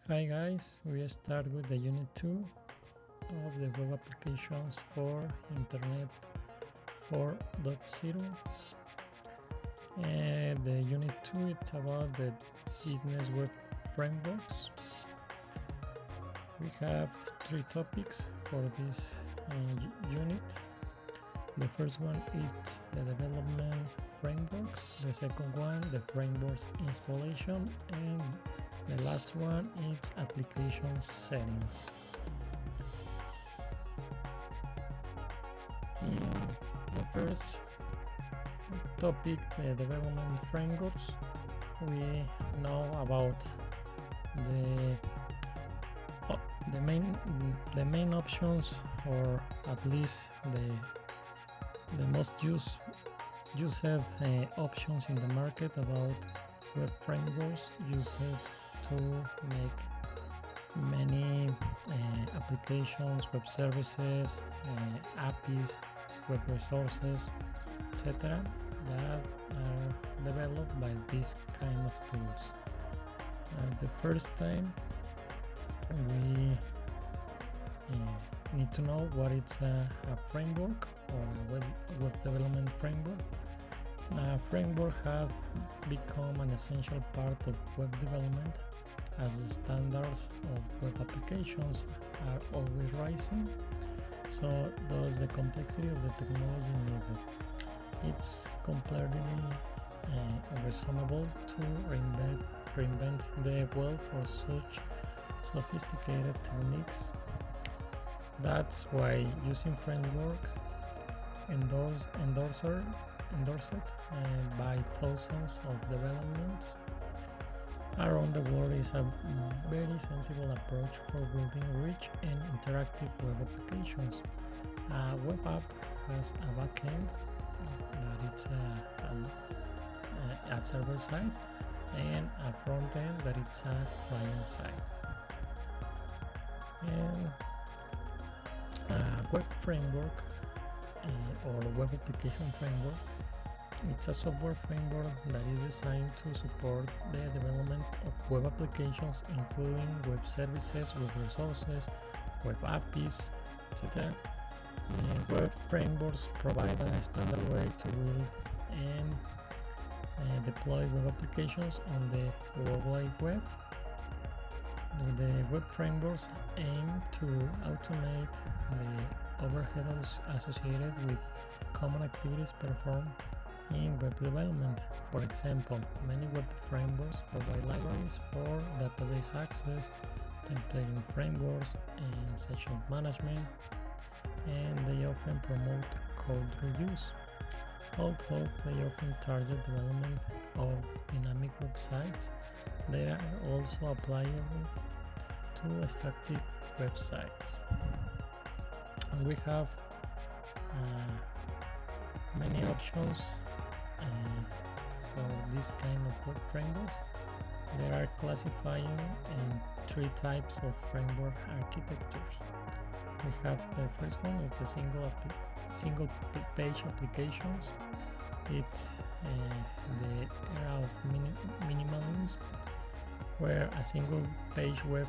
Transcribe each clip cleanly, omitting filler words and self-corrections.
Hi guys, we start with the Unit 2 of the Web Applications for Internet 4.0. And the Unit 2 it's about the business web frameworks. We have three topics for this unit. The first one is the development frameworks, the second one the frameworks installation, and the last one is application settings. In the first topic, the development frameworks, we know about the main options, or at least the most used options in the market about web frameworks used to make many applications, web services, APIs, web resources, etc. that are developed by this kind of tools. The first time we need to know what is a framework or a web development framework. A framework have become an essential part of web development as the standards of web applications are always rising, so does the complexity of the technology needed. It's completely unreasonable to reinvent the wheel for such sophisticated techniques. That's why using frameworks endorsed by thousands of developments around the world is a very sensible approach for building rich and interactive web applications. A web app has a backend that it's a server side and a front end that it's a client side. And a web framework or web application framework, it's a software framework that is designed to support the development of web applications, including web services, web resources, web APIs, etc. The web frameworks provide a standard way to build and deploy web applications on the World Wide Web. The web frameworks aim to automate the overheads associated with common activities performed in web development. For example, many web frameworks provide libraries for database access, templating frameworks, and session management, and they often promote code reuse. Although they often target development of dynamic websites, they are also applicable to static websites. And we have many options for this kind of web frameworks. They are classifying in three types of framework architectures. We have the first one is the single page applications. It's the era of minimalism, where a single page web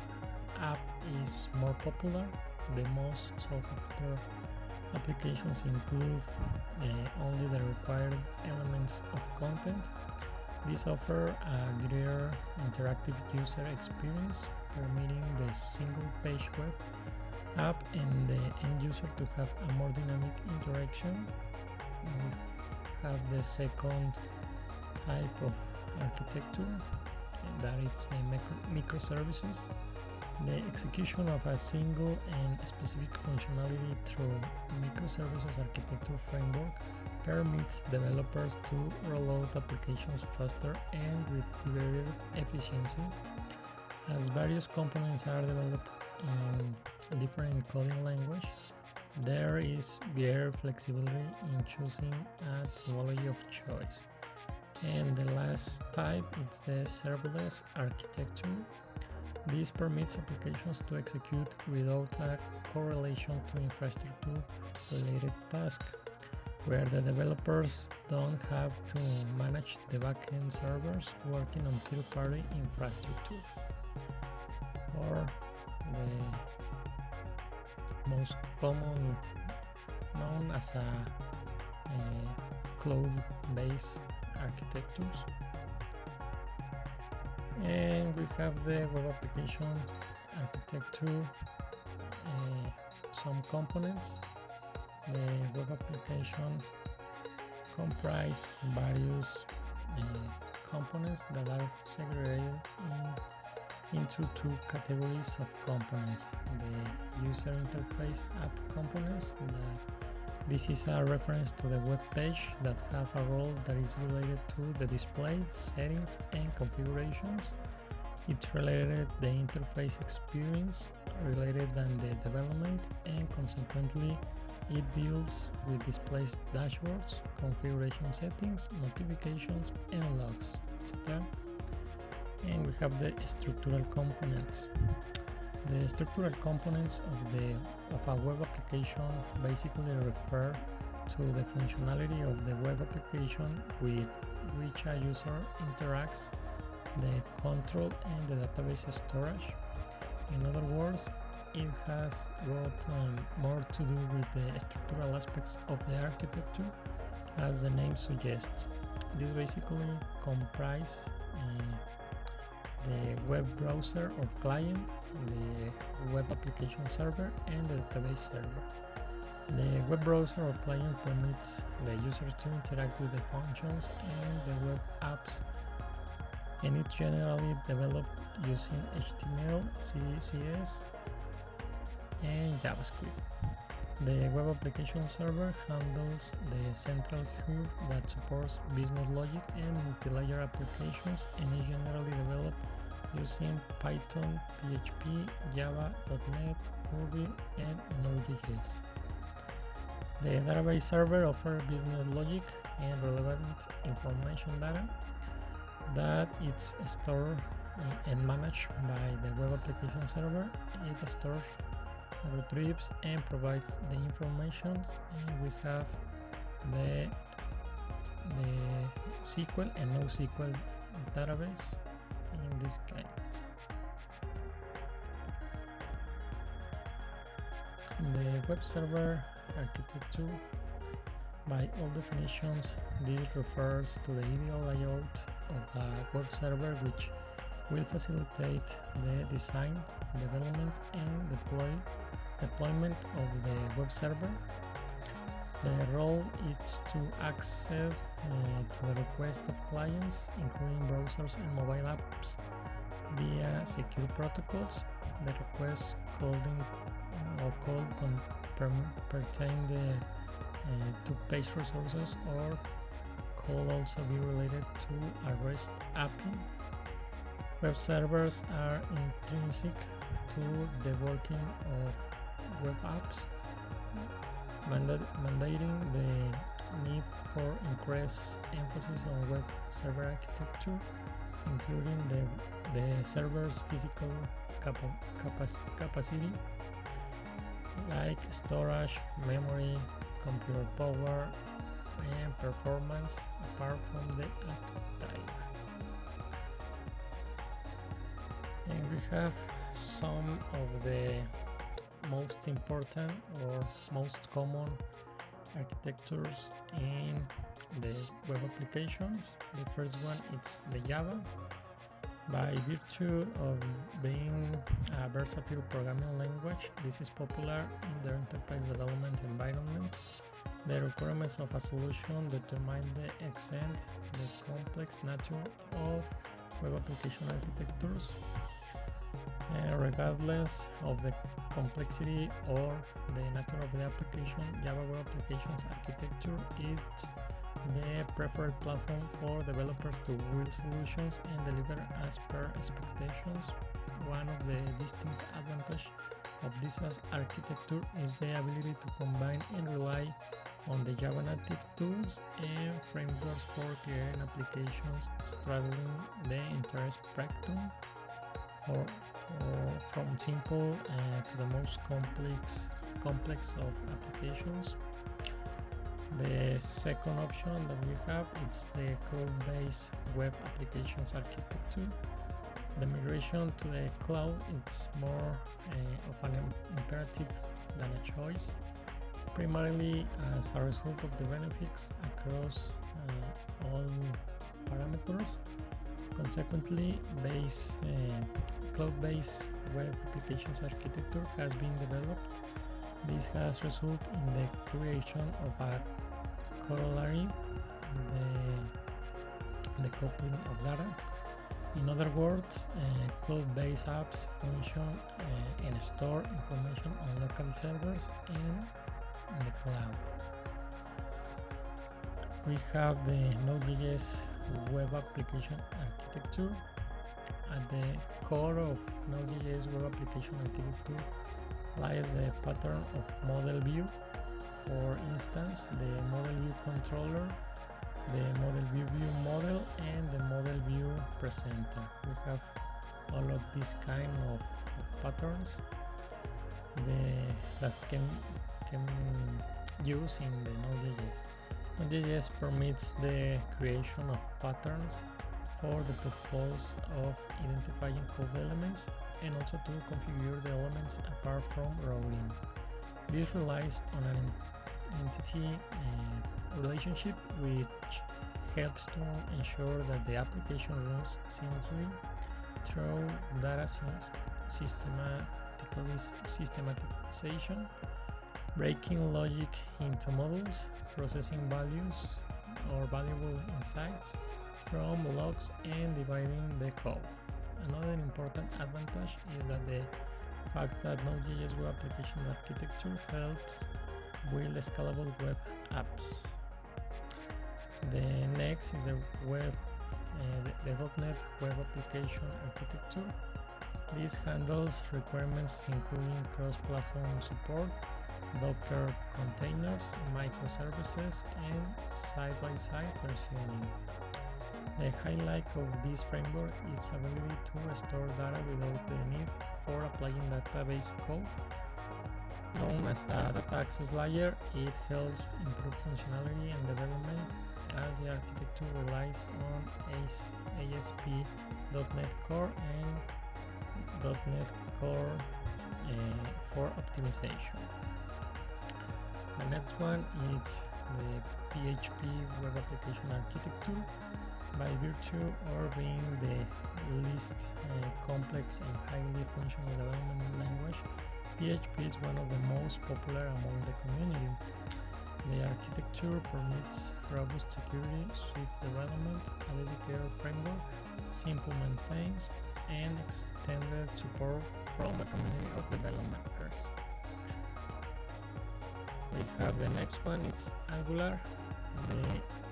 app is more popular. The most sought-after applications include only the required elements of content. These offer a greater interactive user experience, permitting the single-page web app and the end user to have a more dynamic interaction. We have the second type of architecture, that is the microservices. The execution of a single and specific functionality through microservices architecture framework permits developers to roll out applications faster and with greater efficiency. As various components are developed in different coding language, there is greater flexibility in choosing a technology of choice. And the last type is the serverless architecture. This permits applications to execute without a correlation to infrastructure-related tasks, where the developers don't have to manage the backend servers working on third-party infrastructure. or the most common known as a cloud-based architectures. And we have the web application architecture, some components. The web application comprise various components that are segregated into two categories of components. The user interface app components, this is a reference to the web page that have a role that is related to the display, settings and configurations. It's related the interface experience related than the development, and consequently it deals with displays, dashboards, configuration settings, notifications and logs, etc. And we have the structural components. The structural components of a web application basically refer to the functionality of the web application with which a user interacts, the control and the database storage. In other words, it has got more to do with the structural aspects of the architecture, as the name suggests. This basically comprise the web browser or client, the web application server and the database server. The web browser or client permits the user to interact with the functions and the web apps, and it's generally developed using HTML, CSS and JavaScript. The web application server handles the central hub that supports business logic and multi-layer applications, and is generally developed using Python, PHP, Java, .NET, Ruby and NodeJS. The database server offers business logic and relevant information data that is stored and managed by the web application server. It stores, retrieves and provides the information, and we have the SQL and NoSQL database in this kind. The web server architecture, by all definitions, this refers to the ideal layout of a web server which will facilitate the design, development and deployment of the web server. The role is to access to the request of clients, including browsers and mobile apps, via secure protocols. The requests called pertain to page resources, or could also be related to a REST API. Web servers are intrinsic to the working of web apps, mandating the need for increased emphasis on web server architecture, including the server's physical capacity, like storage, memory, computer power, and performance, apart from the app type. And we have some of the most important or most common architectures in the web applications. The first one is the Java. By virtue of being a versatile programming language, this is popular in the enterprise development environment. The requirements of a solution determine the extent, the complex nature of web application architectures. Regardless of the complexity or the nature of the application, Java Web Applications architecture is the preferred platform for developers to build solutions and deliver as per expectations. One of the distinct advantages of this architecture is the ability to combine and rely on the Java native tools and frameworks for creating applications straddling the entire spectrum, from simple to the most complex of applications. The second option that we have is the cloud-based web applications architecture. The migration to the cloud is more of an imperative than a choice, primarily as a result of the benefits across all parameters. Consequently, cloud-based web applications architecture has been developed. This has resulted in the creation of a corollary, the coupling of data. In other words, cloud-based apps function and store information on local servers and in the cloud. We have the NodeJS web application architecture. At the core of NodeJS web application architecture lies the pattern of model view. For instance, the model view controller, the model view model, and the model view presenter. We have all of these kind of patterns that can use in the Node.js. Node.js permits the creation of patterns for the purpose of identifying code elements and also to configure the elements apart from routing. This relies on an entity relationship which helps to ensure that the application runs seamlessly through data systematization, breaking logic into modules, processing values or valuable insights from logs, and dividing the code. Another important advantage is that the fact that Node.js web application architecture helps build scalable web apps. The next is the .NET web application architecture. This handles requirements including cross-platform support, Docker containers, microservices, and side-by-side versioning. The highlight of this framework is ability to store data without the need for applying database code. Known as a data access layer, it helps improve functionality and development as the architecture relies on ASP.NET Core and .NET Core for optimization. The next one is the PHP web application architecture. By virtue of being the least complex and highly functional development language, PHP is one of the most popular among the community. The architecture permits robust security, swift development, a dedicated framework, simple maintenance, and extended support from the community of developers. We have the next one, it's Angular.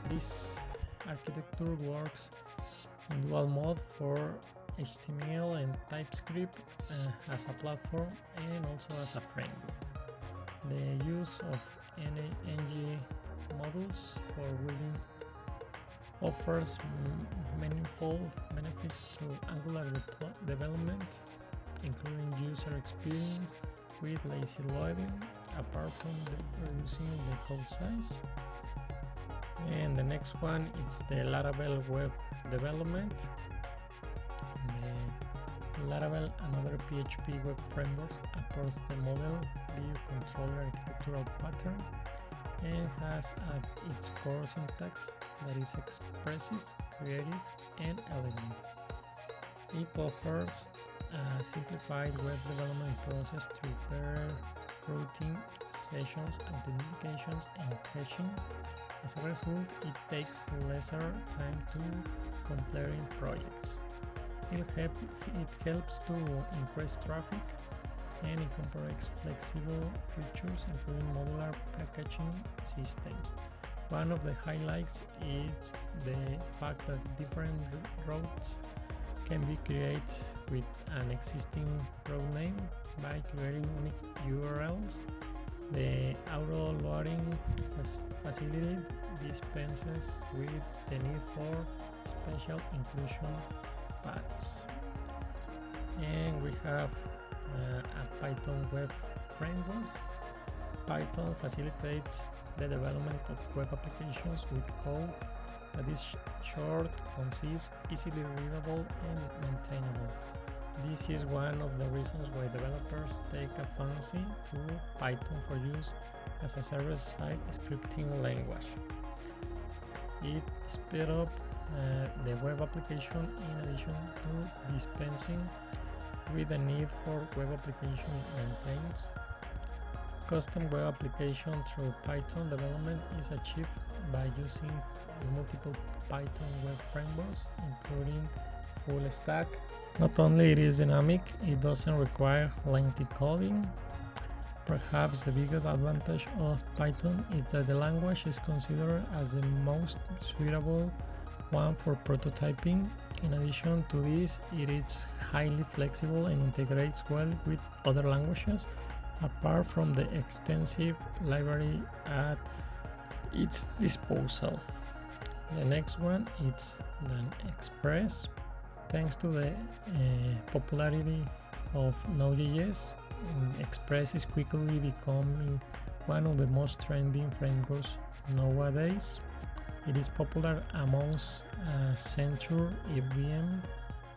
This architecture works in dual mode for HTML and TypeScript as a platform and also as a framework. The use of ng modules for building offers manifold benefits to Angular development, including user experience with lazy loading, apart from reducing the code size. And the next one is the Laravel web development. The Laravel and other PHP web frameworks approach the model view controller architectural pattern and has at its core syntax that is expressive, creative, and elegant. It offers a simplified web development process through better routing, sessions, authentications, and caching. As a result, it takes lesser time to completing projects. It helps to increase traffic and incorporates flexible features including modular packaging systems. One of the highlights is the fact that different routes can be created with an existing route name by creating unique URLs. The auto-loading facility dispenses with the need for special inclusion paths. And we have a Python web frameworks. Python facilitates the development of web applications with code that is short, concise, easily readable, and maintainable. This is one of the reasons why developers take a fancy to Python for use as a server-side scripting language. It speeds up the web application in addition to dispensing with the need for web application maintenance. Custom web application through Python development is achieved by using multiple Python web frameworks, including full stack. Not only it is dynamic, it doesn't require lengthy coding. Perhaps the biggest advantage of Python is that the language is considered as the most suitable one for prototyping. In addition to this, it is highly flexible and integrates well with other languages, apart from the extensive library at its disposal. The next one is the Express. Thanks to the popularity of NodeJS, Express is quickly becoming one of the most trending frameworks nowadays. It is popular amongst Accenture,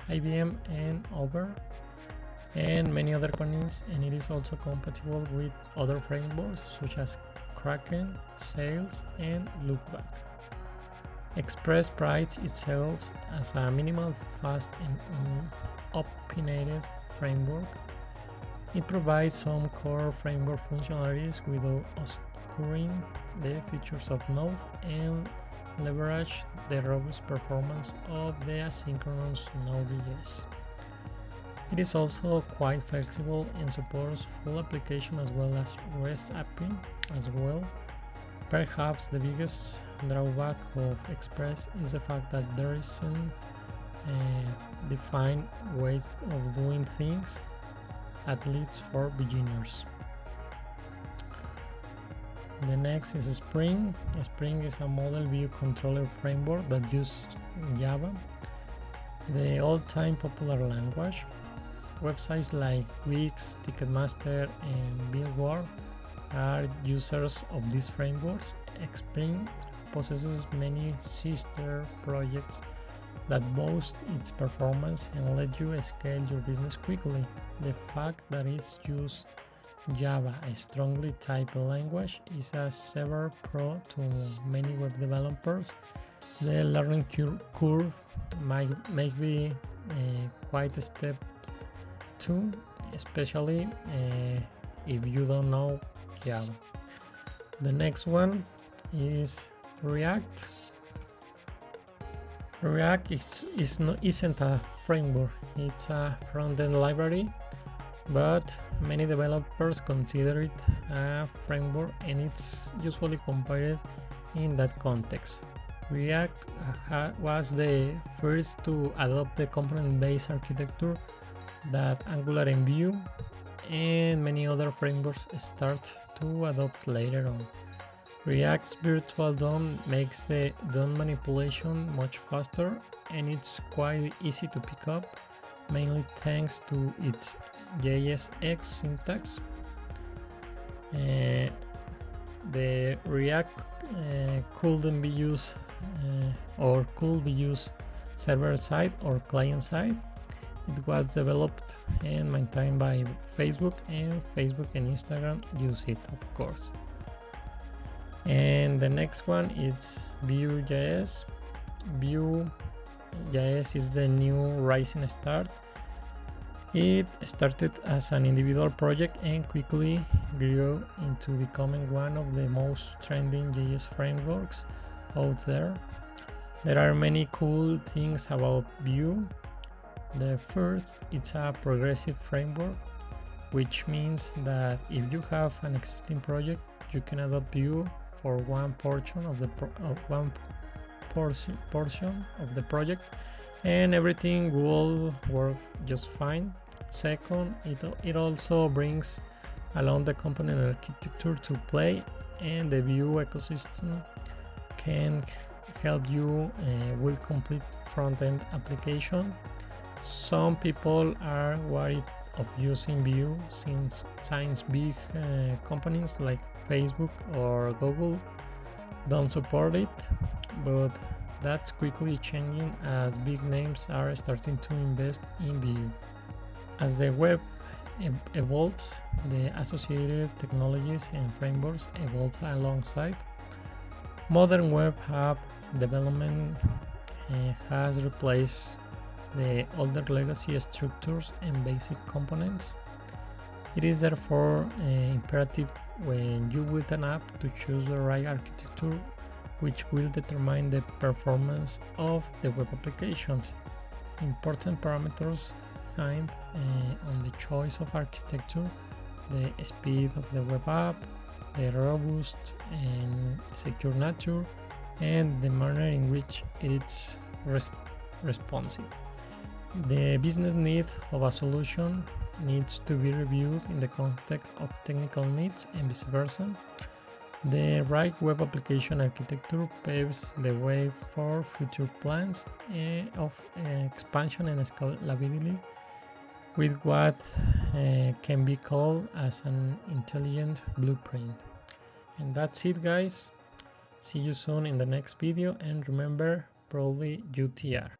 IBM, and Uber, and many other companies, and it is also compatible with other frameworks such as Kraken, Sails, and Loopback. Express prides itself as a minimal, fast, and opinionated framework. It provides some core framework functionalities without obscuring the features of Node and leverage the robust performance of the asynchronous NodeJS. It is also quite flexible and supports full application as well as REST API as well. Perhaps the biggest drawback of Express is the fact that there isn't a defined way of doing things, at least for beginners. The next is Spring. Spring is a model view controller framework that uses Java, the all-time popular language. Websites like Wix, Ticketmaster, and Billboard are users of these frameworks. Spring possesses many sister projects that boost its performance and let you scale your business quickly. The fact that it uses Java, a strongly typed language, is a severe pro to many web developers. The learning curve might be quite a step too, especially if you don't know Java. The next one is React. React isn't a framework, it's a front-end library, but many developers consider it a framework, and it's usually compared in that context. React was the first to adopt the component-based architecture that Angular and Vue and many other frameworks start to adopt later on. React's virtual DOM makes the DOM manipulation much faster, and it's quite easy to pick up, mainly thanks to its JSX syntax. The React couldn't be used or could be used server-side or client-side. It was developed and maintained by Facebook, and Facebook and Instagram use it, of course. And the next one is Vue.js. Vue.js is the new rising star. It started as an individual project and quickly grew into becoming one of the most trending JS frameworks out there. There are many cool things about Vue. The first, it's a progressive framework, which means that if you have an existing project, you can adopt Vue for one portion of the project, and everything will work just fine. Second, it also brings along the component architecture to play, and the Vue ecosystem can help you with complete front-end application. Some people are worried of using Vue since big companies like Facebook or Google don't support it, but That's quickly changing as big names are starting to invest in Vue. As the web evolves, the associated technologies and frameworks evolve alongside. Modern web app development has replaced the older legacy structures and basic components. It is therefore imperative when you build an app to choose the right architecture, which will determine the performance of the web applications. Important parameters hang on the choice of architecture, the speed of the web app, the robust and secure nature, and the manner in which it's responsive. The business need of a solution needs to be reviewed in the context of technical needs and vice versa. The right web application architecture paves the way for future plans of expansion and scalability with what can be called as an intelligent blueprint. And that's it, guys. See you soon in the next video, and remember, proudly UTR.